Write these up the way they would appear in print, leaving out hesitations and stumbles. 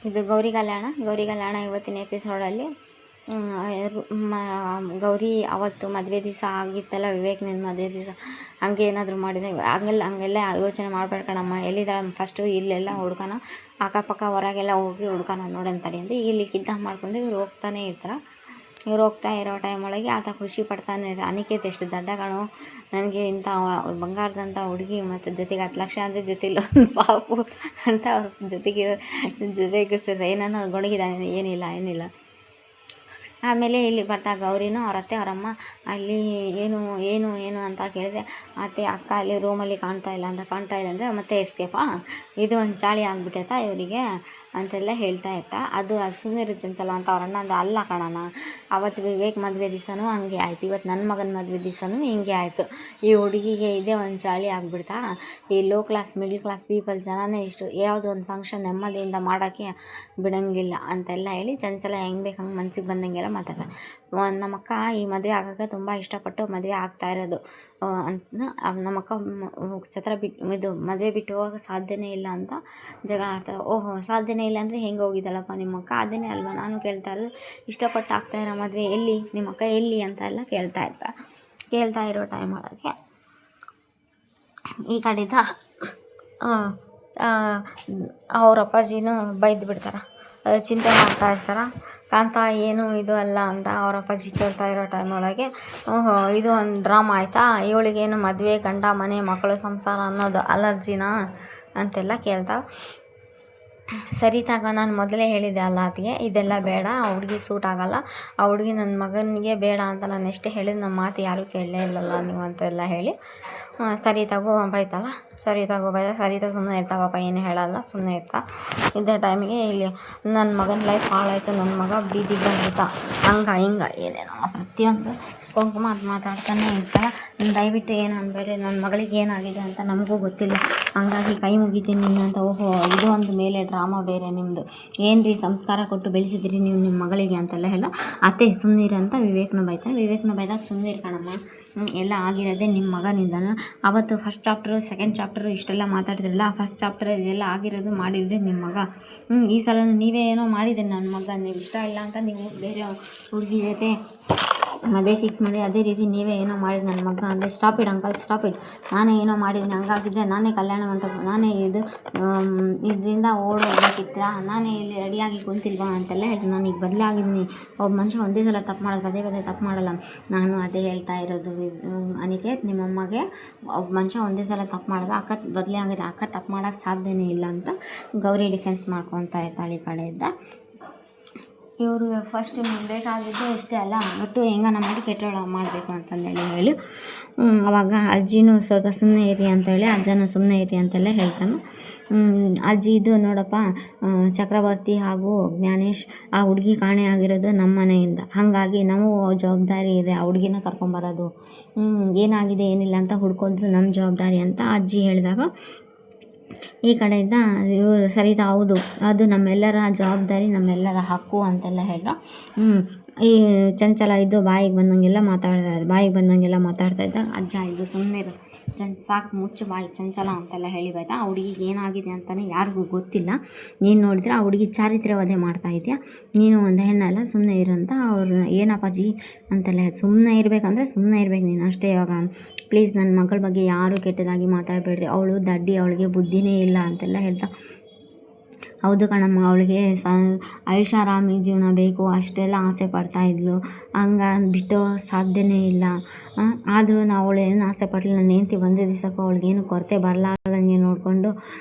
ಇದು ಗೌರಿ ಕಲ್ಯಾಣ ಇವತ್ತಿನ ಎಪಿಸೋಡಲ್ಲಿ ಗೌರಿ ಅವತ್ತು ಮದುವೆ ದಿವಸ ಆಗಿತ್ತಲ್ಲ, ವಿವೇಕ್ನಿಂದ ಮದುವೆ ದಿವಸ ಹಂಗೆ ಏನಾದರೂ ಮಾಡಿದರೆ ಹಂಗೆಲ್ಲ ಯೋಚನೆ ಮಾಡಬೇಡ ಕಣಮ್ಮ, ಎಲ್ಲಿದ್ದಾಳೆ ಫಸ್ಟು ಇಲ್ಲೆಲ್ಲ ಹುಡ್ಕೋಣ, ಅಕ್ಕಪಕ್ಕ ಹೊರಗೆಲ್ಲ ಹೋಗಿ ಹುಡ್ಕೋಣ ನೋಡಂತಾರೆ ಅಂತ ಇಲ್ಲಿ ಕಿಡ್ನಾಪ್ ಮಾಡ್ಕೊಂಡು ಇವ್ರು ಹೋಗ್ತಾನೆ ಇರ್ತಾರೆ. ಇವ್ರು ಹೋಗ್ತಾ ಇರೋ ಟೈಮ್ ಒಳಗೆ ಆತ ಖುಷಿ ಪಡ್ತಾನೆ ಇರ್ತಾರೆ. ಅನಿಕೇತ್ ಎಷ್ಟು ದಡ್ಡ ಕಣೋ, ನನಗೆ ಇಂಥ ಬಂಗಾರದಂಥ ಹುಡುಗಿ ಮತ್ತು ಜೊತೆಗೆ 10 ಲಕ್ಷ ಅಂದರೆ ಜೊತೆಲಿ ಒಂದು ಪಾಪು ಅಂತ ಅವ್ರ ಜೊತೆಗೆ ರೇಗಿಸ್ತಿರ್ತಾರೆ. ಏನೋ ಗೊಣಗಿದಾನೆ, ಏನಿಲ್ಲ. ಆಮೇಲೆ ಇಲ್ಲಿ ಬರ್ತಾ ಗೌರಿನೂ ಅವ್ರ ಅತ್ತೆ ಅವರಮ್ಮ ಅಲ್ಲಿ ಏನು ಅಂತ ಕೇಳಿದ್ರೆ, ಅಕ್ಕ ಅಲ್ಲಿ ರೂಮಲ್ಲಿ ಕಾಣ್ತಾ ಇಲ್ಲ ಅಂದರೆ ಮತ್ತೆ ಎಸ್ಕೇಪಾ, ಇದು ಒಂದು ಚಾಳಿ ಆಗಿಬಿಟ್ಟೈತಾ ಇವರಿಗೆ ಅಂತೆಲ್ಲ ಹೇಳ್ತಾ ಇರ್ತಾ. ಅದು ಸುಮ್ಮನೆ ಚಂಚಲ ಅಂತ ಅವ್ರ ಅಣ್ಣ ಅಂದ, ಅಲ್ಲ ಕಣಣ್ಣ, ಅವತ್ತು ವಿವೇಕ್ ಮದುವೆ ದಿವಸನೂ ಹಂಗೆ ಆಯಿತು, ಇವತ್ತು ನನ್ನ ಮಗನ ಮದುವೆ ದಿವಸನೂ ಹಿಂಗೆ ಆಯಿತು. ಈ ಹುಡುಗಿಗೆ ಇದೇ ಒಂದು ಚಾಳಿ ಆಗಿಬಿಡ್ತಾ. ಈ low class middle class people ಜನನೇ ಇಷ್ಟು, ಯಾವುದೋ ಒಂದು ಫಂಕ್ಷನ್ ನೆಮ್ಮದಿಯಿಂದ ಮಾಡೋಕ್ಕೆ ಬಿಡೋಂಗಿಲ್ಲ ಅಂತೆಲ್ಲ ಹೇಳಿ ಚಂಚಲ ಹೆಂಗೆ ಬೇಕು ಹಂಗೆ ಮನ್ಸಿಗೆ ಬಂದಂಗೆಲ್ಲ ಮಾತಾಡ್ತಾರೆ. ನಮ್ಮಕ್ಕ ಈ ಮದುವೆ ಆಗೋಕ್ಕೆ ತುಂಬ ಇಷ್ಟಪಟ್ಟು ಮದುವೆ ಆಗ್ತಾ ಇರೋದು ಅಂತ ನಮ್ಮಕ್ಕ ಇದು ಮದುವೆ ಬಿಟ್ಟು ಹೋಗೋಕೆ ಸಾಧ್ಯನೇ ಇಲ್ಲ ಅಂತ ಜಗಳ ಆಡ್ತಾರೆ. ಓಹೋ, ಸಾಧ್ಯನೇ ಇಲ್ಲ ಅಂದರೆ ಹೆಂಗೆ ಹೋಗಿದ್ದಲ್ಲಪ್ಪ ನಿಮ್ಮಕ್ಕ, ಅದನ್ನೇ ಅಲ್ವಾ ನಾನು ಕೇಳ್ತಾ ಇರೋದು, ಇಷ್ಟಪಟ್ಟು ಆಗ್ತಾ ಇರೋ ಮದುವೆ ಎಲ್ಲಿ, ನಿಮ್ಮಕ್ಕ ಎಲ್ಲಿ ಅಂತ ಎಲ್ಲ ಕೇಳ್ತಾ ಇರೋ ಟೈಮ್ ಒಳಗೆ ಈ ಕಡೆದ ಅವ್ರ ಅಪ್ಪಾಜಿನೂ ಬೈದು ಬಿಡ್ತಾರೆ, ಚಿಂತೆ ಮಾಡ್ತಾ ಇರ್ತಾರೆ. ಕಾಂತ ಏನು ಇದು ಅಲ್ಲ ಅಂತ ಅವ್ರ ಅಪ್ಪಾಜಿ ಕೇಳ್ತಾ ಇರೋ ಟೈಮ್ ಒಳಗೆ, ಓಹೋ ಇದು ಒಂದು ಡ್ರಾಮಾ ಆಯಿತಾ, ಇವಳಿಗೇನು ಮದುವೆ ಗಂಡ ಮನೆ ಮಕ್ಕಳು ಸಂಸಾರ ಅನ್ನೋದು ಅಲರ್ಜಿನಾ ಅಂತೆಲ್ಲ ಕೇಳ್ತಾ. ಸರಿ ತಗ, ನಾನು ಮೊದಲೇ ಹೇಳಿದ್ದೆ ಅಲ್ಲ ಆತಿಗೆ, ಇದೆಲ್ಲ ಬೇಡ, ಆ ಹುಡುಗಿ ಸೂಟ್ ಆಗೋಲ್ಲ, ಆ ಹುಡುಗಿ ನನ್ನ ಮಗನಿಗೆ ಬೇಡ ಅಂತ ನಾನು ಎಷ್ಟೇ ಹೇಳಿದ್ದು ನಮ್ಮ ಮಾತು ಯಾರೂ ಕೇಳಲೇ ಇಲ್ಲಲ್ಲ ನೀವು ಅಂತೆಲ್ಲ ಹೇಳಿ, ಸರಿ ತಗೋ ಬೈತಲ್ಲ, ಸರಿ ತಗೋ ಸುಮ್ಮನೆ ಇರ್ತಾವಪ್ಪ, ಏನು ಹೇಳಲ್ಲ, ಸುಮ್ಮನೆ ಇರ್ತಾ. ಇದ್ದ ಟೈಮಿಗೆ ಇಲ್ಲಿ ನನ್ನ ಮಗನ ಲೈಫ್ ಹಾಳಾಯಿತು, ನನ್ನ ಮಗ ಬೀದಿಗೆ ಬಂದ್ಬಿಟ್ಟ, ಹಿಂಗೆ ಏನೇನೋ ಪ್ರತಿಯೊಂದು ಕುಂಕುಮ ಅದು ಮಾತಾಡ್ತಾನೆ ಇರ್ತಾರೆ. ದಯವಿಟ್ಟು ಏನು ಅನ್ಬೇಡ್ರಿ, ನನ್ನ ಮಗಳಿಗೆ ಏನಾಗಿದೆ ಅಂತ ನಮಗೂ ಗೊತ್ತಿಲ್ಲ, ಹಂಗಾಗಿ ಕೈ ಮುಗಿತೀನಿ ನಿನ್ನ ಅಂತ. ಓಹೋ, ಇದು ಒಂದು ಮೇಲೆ ಡ್ರಾಮಾ ಬೇರೆ ನಿಮ್ಮದು, ಏನು ರೀ ಸಂಸ್ಕಾರ ಕೊಟ್ಟು ಬೆಳೆಸಿದ್ರಿ ನೀವು ನಿಮ್ಮ ಮಗಳಿಗೆ ಅಂತೆಲ್ಲ ಹೇಳ. ಅತ್ತೆ ಸುಮ್ಮನಿರಿ ಅಂತ ವಿವೇಕ್ನ ಬೈದಾಗ ಸುಮ್ಮನಿರಿ ಕಣಮ್ಮ, ಎಲ್ಲ ಆಗಿರೋದೇ ನಿಮ್ಮ ಮಗನಿಂದನು. ಅವತ್ತು ಫಸ್ಟ್ ಚಾಪ್ಟರು ಸೆಕೆಂಡ್ ಚಾಪ್ಟರು ಇಷ್ಟೆಲ್ಲ ಮಾತಾಡ್ತಿರಲ್ಲ, ಫಸ್ಟ್ ಚಾಪ್ಟರ್ ಇದೆಲ್ಲ ಆಗಿರೋದು ಮಾಡಿದ್ದೆ ನಿಮ್ಮ ಮಗ. ಈ ಸಲ ನೀವೇ ಏನೋ ಮಾಡಿದೆ ನನ್ನ ಮಗ, ನೀವು ಇಷ್ಟ ಇಲ್ಲ ಅಂತ ನೀವು ಬೇರೆ ಹುಡುಗಿ ಜೊತೆ ಮದುವೆ ಫಿಕ್ಸ್ ಮಾಡಿ, ಅದೇ ರೀತಿ ನೀವೇ ಏನೋ ಮಾಡಿದ್ದು ನನ್ನ ಮಗ ಅಂದರೆ, ಸ್ಟಾಪ್ ಇಡ್ ಅಂಕಲ್, ಸ್ಟಾಪ್ ಇಡ್, ನಾನೇ ಏನೋ ಮಾಡಿದ್ದೀನಿ, ಹಂಗಾಗಿದ್ದರೆ ನಾನೇ ಕಲ್ಯಾಣ ಮಂಟಪ, ನಾನೇ ಇದರಿಂದ ಓಡೋಗ್ಬೇಕಿತ್ತ, ನಾನೇ ಇಲ್ಲಿ ರೆಡಿಯಾಗಿ ಕುಂತಿಲ್ವಾ ಅಂತೆಲ್ಲ ಹೇಳ್ತೀನಿ. ನಾನು ಈಗ ಬದಲಾಗಿದ್ದೀನಿ, ಒಬ್ಬ ಮನುಷ್ಯ ಒಂದೇ ಸಲ ತಪ್ಪು ಮಾಡೋದು ಪದೇ ತಪ್ಪು ಮಾಡಲ್ಲ. ನಾನು ಅದೇ ಹೇಳ್ತಾ ಇರೋದು ಅನಿಕೇತ್, ನಿಮ್ಮಮ್ಮಗೆ ಒಬ್ಬ ಮನುಷ್ಯ ಒಂದೇ ಸಲ ತಪ್ಪು ಮಾಡಿದ, ಅಕ್ಕ ಬದಲೇ ಆಗಿದೆ, ಅಕ್ಕ ತಪ್ಪು ಮಾಡೋಕ್ಕೆ ಸಾಧ್ಯನೇ ಇಲ್ಲ ಅಂತ ಗೌರಿ ಡಿಫೆನ್ಸ್ ಮಾಡ್ಕೊತಾ ಇರ್ತಾಳೆ ಈ ಕಡೆಯಿಂದ. ಇವರು ಫಸ್ಟ್ ನಿಮ್ಗೆ ಬೇಕಾಗಿದ್ದು ಇಷ್ಟೇ ಅಲ್ಲ, ಒಟ್ಟು ಹೆಂಗನ ಮಾಡಿ ಕೆಟ್ಟೋಳ ಮಾಡಬೇಕು ಅಂತಂದೇಳಿ ಹೇಳಿ, ಅವಾಗ ಅಜ್ಜಿನೂ ಸ್ವಲ್ಪ ಸುಮ್ಮನೆ ಇರಿ ಅಂತೇಳಿ, ಅಜ್ಜನೂ ಸುಮ್ಮನೆ ಇರಿ ಅಂತೆಲ್ಲ ಹೇಳ್ತಾನೆ. ಅಜ್ಜಿ ಇದು ನೋಡಪ್ಪ, ಚಕ್ರವರ್ತಿ ಹಾಗೂ ಜ್ಞಾನೇಶ್ ಆ ಹುಡುಗಿ ಕಾಣೆ ಆಗಿರೋದು ನಮ್ಮ ಮನೆಯಿಂದ, ಹಾಗಾಗಿ ನಾವು ಜವಾಬ್ದಾರಿ ಇದೆ ಆ ಹುಡುಗಿನ ಕರ್ಕೊಂಬರೋದು, ಏನಾಗಿದೆ ಏನಿಲ್ಲ ಅಂತ ಹುಡ್ಕೋದು ನಮ್ಮ ಜವಾಬ್ದಾರಿ ಅಂತ ಅಜ್ಜಿ ಹೇಳಿದಾಗ, ಈ ಕಡೆಯಿಂದ ಇವರು ಸರಿತಾ, ಹೌದು ಅದು ನಮ್ಮೆಲ್ಲರ ಜವಾಬ್ದಾರಿ, ನಮ್ಮೆಲ್ಲರ ಹಕ್ಕು ಅಂತೆಲ್ಲ ಹೇಳ್ರು. ಈ ಚಂಚಲ ಇದು ಬಾಯಿಗೆ ಬಂದಂಗೆಲ್ಲ ಮಾತಾಡ್ತಾ ಇದ್ದ ಅಜ್ಜ, ಇದು ಸುಮ್ಮನೆ ಸಾಕು, ಮುಚ್ಚು ಬಾಯಿ ಚಂಚಲ ಅಂತೆಲ್ಲ ಹೇಳಿ ಬೈತಾ. ಆ ಹುಡುಗಿಗೆ ಏನಾಗಿದೆ ಅಂತಲೇ ಯಾರಿಗೂ ಗೊತ್ತಿಲ್ಲ, ನೀನು ನೋಡಿದ್ರೆ ಆ ಹುಡುಗಿ ಚಾರಿತ್ರ್ಯ ವಧೆ ಮಾಡ್ತಾ ಇದೆಯಾ, ನೀನು ಒಂದು ಹೆಣ್ಣಲ್ಲ, ಸುಮ್ಮನೆ ಇರು ಅಂತ ಅವ್ರು. ಏನಪ್ಪಾಜಿ ಅಂತೆಲ್ಲ, ಸುಮ್ಮನೆ ಇರಬೇಕಂದ್ರೆ ಸುಮ್ಮನೆ ಇರ್ಬೇಕು ನೀನು ಅಷ್ಟೇ, ಇವಾಗ ಪ್ಲೀಸ್ ನನ್ನ ಮಗಳ ಬಗ್ಗೆ ಯಾರೂ ಕೆಟ್ಟದಾಗಿ ಮಾತಾಡಬೇಡ್ರಿ, ಅವಳು ದಡ್ಡಿ, ಅವಳಿಗೆ ಬುದ್ಧಿನೇ ಇಲ್ಲ ಅಂತೆಲ್ಲ ಹೇಳ್ತಾ. ಹೌದು ಕಣಮ್ಮ, ಅವಳಿಗೆ ಐಷಾರಾಮಿ ಜೀವನ ಬೇಕು ಅಷ್ಟೆಲ್ಲ ಆಸೆ ಪಡ್ತಾಯಿದ್ಲು, ಬಿಟ್ಟು ಸಾಧ್ಯನೇ ಇಲ್ಲ. ಆದರೂ ಅವಳೇನು ಆಸೆ ಪಡಲಿಲ್ಲ, ನನ್ನ ಹೆಂಡ್ತಿ ಒಂದೇ ದಿವಸಕ್ಕೂ ಅವಳಿಗೇನು ಕೊರತೆ ಬರಲಾರ್ದಂಗೆ ನೋಡಿಕೊಂಡು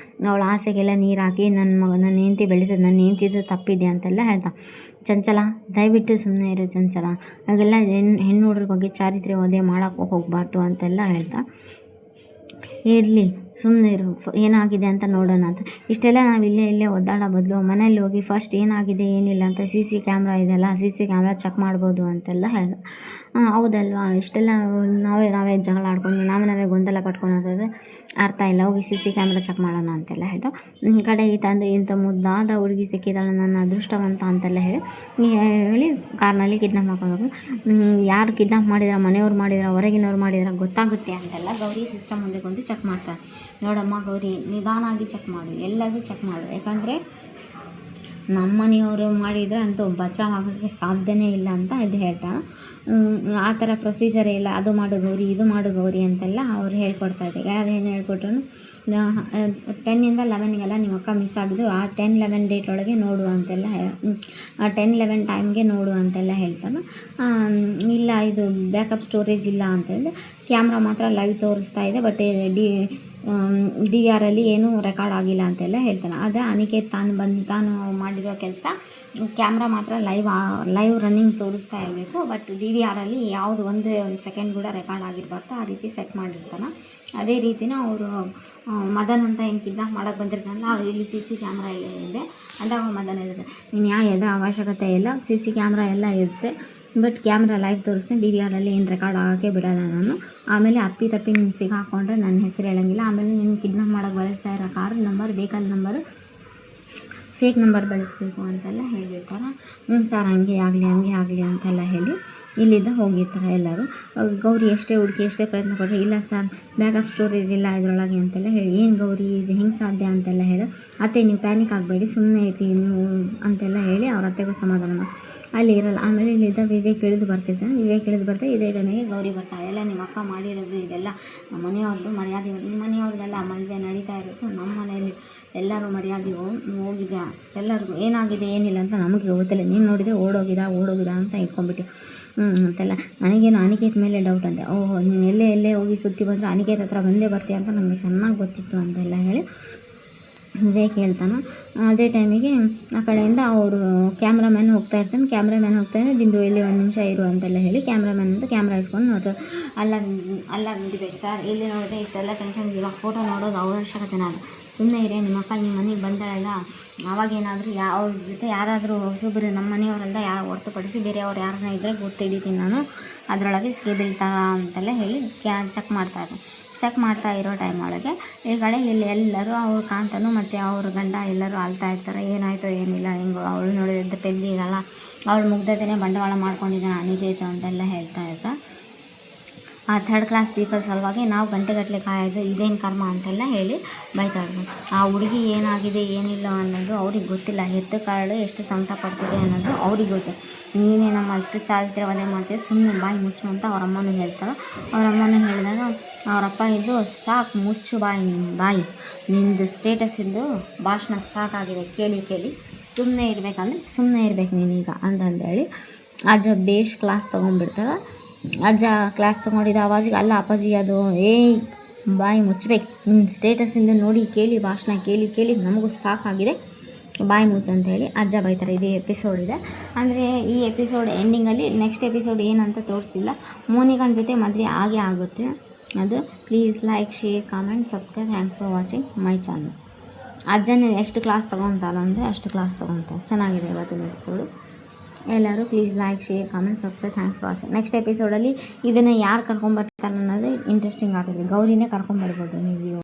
ಅವಳ ಆಸೆಗೆಲ್ಲ ನೀರು ಹಾಕಿ ನನ್ನ ಹೆಂಡ್ತಿ ಬೆಳೆಸೋದು, ನನ್ನ ಹೆಂಡ್ತಿದು ತಪ್ಪಿದೆ ಅಂತೆಲ್ಲ ಹೇಳ್ತಾ. ಚಂಚಲ ದಯವಿಟ್ಟು ಸುಮ್ಮನೆ ಇರು ಚಂಚಲ, ಹಾಗೆಲ್ಲ ಹೆಣ್ಣು ಹುಡ್ರ ಬಗ್ಗೆ ಚಾರಿತ್ರ್ಯ ವಧೆ ಮಾಡೋಕ್ಕೆ ಹೋಗಬಾರ್ದು ಅಂತೆಲ್ಲ ಹೇಳ್ತಾ. ಇರಲಿ ಸುಮ್ಮನೆ ಇರು, ಏನಾಗಿದೆ ಅಂತ ನೋಡೋಣ ಅಂತ. ಇಷ್ಟೆಲ್ಲ ನಾವು ಇಲ್ಲೇ ಒದ್ದಾಡೋ ಬದಲು ಮನೇಲಿ ಹೋಗಿ ಫಸ್ಟ್ ಏನಾಗಿದೆ ಏನಿಲ್ಲ ಅಂತ CC ಕ್ಯಾಮ್ರಾ ಇದೆಯಲ್ಲ, CC ಕ್ಯಾಮ್ರಾ ಚೆಕ್ ಮಾಡ್ಬೋದು ಅಂತೆಲ್ಲ ಹೇಳ್ದೆ. ಹೌದಲ್ವಾ, ಇಷ್ಟೆಲ್ಲ ನಾವೇ ಜಗಳ ಆಡ್ಕೊಂಡು ನಾವೇ ಗೊಂದಲ ಪಡ್ಕೊಂಡು ಹೋದ್ರೆ ಅರ್ಥ ಇಲ್ಲ, ಹೋಗಿ CC ಕ್ಯಾಮ್ರಾ ಚೆಕ್ ಮಾಡೋಣ ಅಂತೆಲ್ಲ ಹೇಳು. ಕಡೆ ಇಂಥ ಮುದ್ದಾದ ಹುಡುಗಿ ಸಿಕ್ಕಿದಾಳೆ, ನನ್ನ ಅದೃಷ್ಟವಂತ ಅಂತೆಲ್ಲ ಹೇಳಿ ಕಾರ್ನಲ್ಲಿ ಕಿಡ್ನಾಪ್ ಮಾಡ್ಕೊಂಡು ಯಾರು ಕಿಡ್ನಾಪ್ ಮಾಡಿದ್ರೆ, ಮನೆಯವ್ರು ಮಾಡಿದ್ರೆ ಹೊರಗಿನವ್ರು ಮಾಡಿದ್ರೆ ಗೊತ್ತಾಗುತ್ತೆ ಅಂತೆಲ್ಲ ಗೌರಿ ಸಿಸ್ಟಮ್ ಮುಂದೆ ಕುಂತು ಚೆಕ್ ಮಾಡ್ತಾರೆ. ನೋಡಮ್ಮ ಗೌರಿ, ನಿಧಾನಾಗಿ ಚೆಕ್ ಮಾಡು, ಎಲ್ಲದೂ ಚೆಕ್ ಮಾಡು, ಯಾಕಂದರೆ ನಮ್ಮ ಮನೆಯವರು ಮಾಡಿದರೆ ಅಂತೂ ಬಚಾವ್ ಆಗೋಕ್ಕೆ ಸಾಧ್ಯನೇ ಇಲ್ಲ ಅಂತ ಇದು ಹೇಳ್ತಾನೆ. ಆ ಥರ ಪ್ರೊಸೀಜರೇ ಇಲ್ಲ, ಅದು ಮಾಡು ಗೌರಿ ಇದು ಮಾಡು ಗೌರಿ ಅಂತೆಲ್ಲ ಅವ್ರು ಹೇಳ್ಕೊಡ್ತಾಯಿದ್ದೆ. ಯಾರೇನು ಹೇಳ್ಕೊಟ್ರು 10ಇಂದ 11ಗೆಲ್ಲ ನಿಮ್ಮ ಅಕ್ಕ ಮಿಸ್ ಆಗಿದ್ದು ಆ 10-11 ಡೇಟ್ ಒಳಗೆ ನೋಡು ಅಂತೆಲ್ಲ 10-11 ಟೈಮ್ಗೆ ನೋಡು ಅಂತೆಲ್ಲ ಹೇಳ್ತಾನೆ. ಇಲ್ಲ ಇದು ಬ್ಯಾಕಪ್ ಸ್ಟೋರೇಜ್ ಇಲ್ಲ ಅಂತಂದರೆ ಕ್ಯಾಮ್ರಾ ಮಾತ್ರ ಲೈವ್ ತೋರಿಸ್ತಾ ಇದೆ, ಬಟ್ ಡಿ ಆರಲ್ಲಿ ಏನೂ ರೆಕಾರ್ಡ್ ಆಗಿಲ್ಲ ಅಂತೆಲ್ಲ ಹೇಳ್ತಾನೆ. ಅದೇ ಅನಿಕೇತ್ ತಾನು ಮಾಡಿರೋ ಕೆಲಸ ಕ್ಯಾಮ್ರಾ ಮಾತ್ರ ಲೈವ್ ರನ್ನಿಂಗ್ ತೋರಿಸ್ತಾ ಇರಬೇಕು, ಬಟ್ ಡಿ ವಿ ಆರಲ್ಲಿ ಯಾವುದು ಒಂದು ಸೆಕೆಂಡ್ ಕೂಡ ರೆಕಾರ್ಡ್ ಆಗಿರಬಾರ್ದು, ಆ ರೀತಿ ಸೆಟ್ ಮಾಡಿರ್ತಾನೆ. ಅದೇ ರೀತಿನ ಅವರು ಮದನ್ ಅಂತ ಏನು ಕಿಡ್ನಾಪ್ ಮಾಡೋಕ್ಕೆ ಬಂದಿರ್ತಾನಲ್ಲ, ಇಲ್ಲಿ CC ಕ್ಯಾಮ್ರಾ ಎಲ್ಲ ಇದೆ ಅಂದಾಗ ಮದನ್ ಇರುತ್ತೆ, ನೀನು ಎದ್ರ ಅವಶ್ಯಕತೆ ಇಲ್ಲ, CC ಕ್ಯಾಮ್ರಾ ಎಲ್ಲ ಇರುತ್ತೆ, ಬಟ್ ಕ್ಯಾಮ್ರಾ ಲೈವ್ ತೋರಿಸ್ತೀನಿ, ಡಿ ವಿ ಆರಲ್ಲಿ ಏನು ರೆಕಾರ್ಡ್ ಆಗೋಕ್ಕೆ ಬಿಡೋಲ್ಲ ನಾನು. ಆಮೇಲೆ ಅಪ್ಪಿ ನೀನು ಸಿಗಾಕೊಂಡ್ರೆ ನನ್ನ ಹೆಸರು ಹೇಳೋಂಗಿಲ್ಲ. ಆಮೇಲೆ ನೀನು ಕಿಡ್ನಾಪ್ ಮಾಡೋಕ್ಕೆ ಬಳಸ್ತಾ ಇರೋ car number vehicle number fake number ಬಳಸಬೇಕು ಅಂತೆಲ್ಲ ಹೇಳಿರ್ತಾರೆ. ಸರ್ ಹಂಗೆ ಆಗಲಿ ಅಂತೆಲ್ಲ ಹೇಳಿ ಇಲ್ಲಿಂದ ಹೋಗಿರ್ತಾರೆ ಎಲ್ಲರೂ. ಗೌರಿ ಎಷ್ಟೇ ಹುಡುಕಿ ಎಷ್ಟೇ ಪ್ರಯತ್ನ ಪಟ್ಟರೆ ಇಲ್ಲ ಸರ್ ಬ್ಯಾಕಪ್ ಸ್ಟೋರೇಜ್ ಇಲ್ಲ ಇದರೊಳಗೆ ಅಂತೆಲ್ಲ ಹೇಳಿ, ಏನು ಗೌರಿ ಇದು ಹೆಂಗೆ ಸಾಧ್ಯ ಅಂತೆಲ್ಲ ಹೇಳಿ, ಅತ್ತೆ ನೀವು ಪ್ಯಾನಿಕ್ ಆಗಬೇಡಿ ಸುಮ್ಮನೆ ಐತಿ ನೀವು ಅಂತೆಲ್ಲ ಹೇಳಿ ಅವ್ರ ಅತ್ತೆಗೂ ಸಮಾಧಾನ ಮಾಡಿ ಅಲ್ಲಿ ಇರಲ್ಲ. ಆಮೇಲೆ ಇಲ್ಲಿದ್ದ ವಿವೇಕ್ ಇಳಿದು ಬರ್ತಿರ್ತಾನೆ. ಇದೇ ಟೈಮಿಗೆ ಗೌರಿ ಬರ್ತಾಳೆ. ಎಲ್ಲ ನಿಮ್ಮ ಅಕ್ಕ ಮಾಡಿರೋದು ಇದೆಲ್ಲ ಮನೆಯವ್ರದ್ದು ಮರ್ಯಾದೆ, ನಿಮ್ಮ ಮನೆಯವ್ರದ್ದೆಲ್ಲ ಮದುವೆ ನಡೀತಾ ಇರುತ್ತೆ, ನಮ್ಮ ಮನೆಯಲ್ಲಿ ಎಲ್ಲರೂ ಮರ್ಯಾದೆ ಹೋಗಿದೆ, ಎಲ್ಲರಿಗೂ ಏನಾಗಿದೆ ಏನಿಲ್ಲ ಅಂತ ನಮಗೆ ಗೊತ್ತಿಲ್ಲ, ನೀನು ನೋಡಿದರೆ ಓಡೋಗಿದ ಅಂತ ಇಟ್ಕೊಂಡ್ಬಿಟ್ಟು ಅಂತೆಲ್ಲ. ನನಗೇನು ಅನಿಕೇತ್ ಮೇಲೆ ಡೌಟ್ ಅಂತೆ. ಓಹೋ ನೀನು ಎಲ್ಲೇ ಹೋಗಿ ಸುತ್ತಿ ಬಂದರೆ ಅನಿಕೇತ್ ಹತ್ರ ಬಂದೇ ಬರ್ತೀಯ ಅಂತ ನನಗೆ ಚೆನ್ನಾಗಿ ಗೊತ್ತಿತ್ತು ಅಂತೆಲ್ಲ ಹೇಳಿ ವಿವೇಕ್ ಹೇಳ್ತಾನೆ. ಅದೇ ಟೈಮಿಗೆ ಆ ಕಡೆಯಿಂದ ಅವರು ಕ್ಯಾಮ್ರಾಮ್ಯಾನ್ ಹೋಗ್ತಾ ಇರ್ತಾನೆ. ಬಿಂದು ಇಲ್ಲಿ ಒಂದು ನಿಮಿಷ ಇರು ಅಂತೆಲ್ಲ ಹೇಳಿ ಕ್ಯಾಮ್ರಾಮ್ಯಾನ್ ಅಂತ ಕ್ಯಾಮ್ರಾ ಇಸ್ಕೊಂಡು ನೋಡ್ತಾರೆ. ಅಲ್ಲ ಬಿಡಬೇಕು ಸರ್, ಇಲ್ಲಿ ನೋಡಿದ್ರೆ ಇಷ್ಟೆಲ್ಲ ಟೆನ್ಷನ್, ಇವಾಗ ಫೋಟೋ ನೋಡೋದು ಅವಶ್ಯಕತೆ ನಾನು ಸುಮ್ಮನೆ ಇರೇ, ನಿಮ್ಮ ಅಕ್ಕ ನಿಮ್ಮ ಮನೆಗೆ ಬಂದಾಳಲ್ಲ ಅವಾಗೇನಾದರೂ ಅವ್ರ ಜೊತೆ ಯಾರಾದರೂ ಹೊಸಬ್ರು ನಮ್ಮ ಮನೆಯವರೆಲ್ಲ ಯಾರು ಹೊರತುಪಡಿಸಿ ಬೇರೆಯವ್ರು ಯಾರನ್ನ ಇದ್ದರೆ ಗೊತ್ತಿಡಿತೀನಿ ನಾನು, ಅದರೊಳಗೆ ಸಿಗಿ ಬೀಳ್ತಾರ ಅಂತೆಲ್ಲ ಹೇಳಿ ಚೆಕ್ ಮಾಡ್ತಾ ಇರೋ ಟೈಮ್ ಒಳಗೆ ಈ ಕಡೆ ಇಲ್ಲಿ ಎಲ್ಲರೂ ಅವ್ರ ಕಾಂತನು ಮತ್ತು ಅವ್ರ ಗಂಡ ಎಲ್ಲರೂ ಅಳ್ತಾ ಇರ್ತಾರೆ. ಏನಾಯಿತೋ ಏನಿಲ್ಲ, ಹೆಂಗೋ ಅವಳು ನೋಡಿದ ಪೆದ್ದಿಗಲ್ಲ, ಅವಳು ಮುಗ್ಧತೆಯೇ ಬಂಡವಾಳ ಮಾಡ್ಕೊಂಡಿದ್ದಾನೆ ಅನಿಕೇತ್ ಅಂತೆಲ್ಲ ಹೇಳ್ತಾ ಇರ್ತಾರೆ. ಆ ಥರ್ಡ್ ಕ್ಲಾಸ್ ಪೀಪಲ್ ಸಲುವಾಗಿ ನಾವು ಗಂಟೆಗಟ್ಟಲೆ ಕಾಯೋದು ಇದೇನು ಕರ್ಮ ಅಂತೆಲ್ಲ ಹೇಳಿ ಬೈತಾ ಇರ್ತಾರೆ. ಆ ಹುಡುಗಿ ಏನಾಗಿದೆ ಏನಿಲ್ಲ ಅನ್ನೋದು ಅವ್ರಿಗೆ ಗೊತ್ತಿಲ್ಲ, ಹೆತ್ತ ಕಾರಳು ಎಷ್ಟು ಸಂಕಟ ಪಡ್ತಿದೆ ಅನ್ನೋದು ಅವ್ರಿಗೆ ಗೊತ್ತು. ನೀನೇ ನಮ್ಮ ಇಷ್ಟು ಚಾರಿತ್ರ್ಯ ವಧೆ ಮಾಡ್ತೀವಿ, ಸುಮ್ಮನೆ ಬಾಯಿ ಮುಚ್ಚು ಅಂತ ಅವ್ರ ಅಮ್ಮನೂ ಹೇಳ್ತಾರೆ. ಅವ್ರ ಅಮ್ಮನೂ ಹೇಳಿದಾಗ ಅವರಪ್ಪ ಇದ್ದು ಸಾಕು ಮುಚ್ಚು ಬಾಯಿ ನಿಂದು ಸ್ಟೇಟಸ್ಸಿಂದು ಭಾಷಣ ಸಾಕಾಗಿದೆ ಕೇಳಿ ಸುಮ್ಮನೆ ಇರಬೇಕಂದ್ರೆ ಸುಮ್ಮನೆ ಇರಬೇಕು ನೀನೀಗ ಅಂತಂದೇಳಿ ಅಜ್ಜ ಬೇಷ್ ಕ್ಲಾಸ್ ತೊಗೊಂಡ್ಬಿಡ್ತಾರೆ. ಅಜ್ಜ ಕ್ಲಾಸ್ ತೊಗೊಂಡಿದ್ದ ಆವಾಜಿಗೆ ಅಲ್ಲ ಅಪ್ಪಾಜಿ ಅದು ಬಾಯಿ ಮುಚ್ಚಬೇಕು, ಸ್ಟೇಟಸ್ಸಿಂದ ನೋಡಿ ಕೇಳಿ ಭಾಷಣ ಕೇಳಿ ನಮಗೂ ಸಾಕಾಗಿದೆ, ಬಾಯಿ ಮುಚ್ಚು ಅಂತೇಳಿ ಅಜ್ಜ ಬೈತಾರೆ. ಇದೇ ಎಪಿಸೋಡ್ ಇದೆ ಅಂದರೆ ಈ ಎಪಿಸೋಡ್ ಎಂಡಿಂಗಲ್ಲಿ ನೆಕ್ಸ್ಟ್ ಎಪಿಸೋಡ್ ಏನಂತ ತೋರಿಸಿಲ್ಲ. ಮೋನಿಕಾನ್ ಜೊತೆ ಮದುವೆ ಆಗುತ್ತೆ ಅದು. Please like share comment subscribe. Thanks for watching my channel. ಅಜ್ಜನೇ ಎಷ್ಟು ಕ್ಲಾಸ್ ತೊಗೊತಾರೆ ಅಂದರೆ ಅಷ್ಟು ಕ್ಲಾಸ್ ತೊಗೊತಾರೆ. ಚೆನ್ನಾಗಿದೆ ಇವತ್ತಿನ ಎಪಿಸೋಡು. ಎಲ್ಲರೂ please like share comment subscribe. Thanks for watching. Next ಎಪಿಸೋಡಲ್ಲಿ ಇದನ್ನು ಯಾರು ಕರ್ಕೊಂಬರ್ತಾರೆ ಅನ್ನೋದು ಇಂಟ್ರೆಸ್ಟಿಂಗ್ ಆಗುತ್ತೆ. ಗೌರಿನೇ ಕರ್ಕೊಂಬರ್ಬೋದು ನೀವು.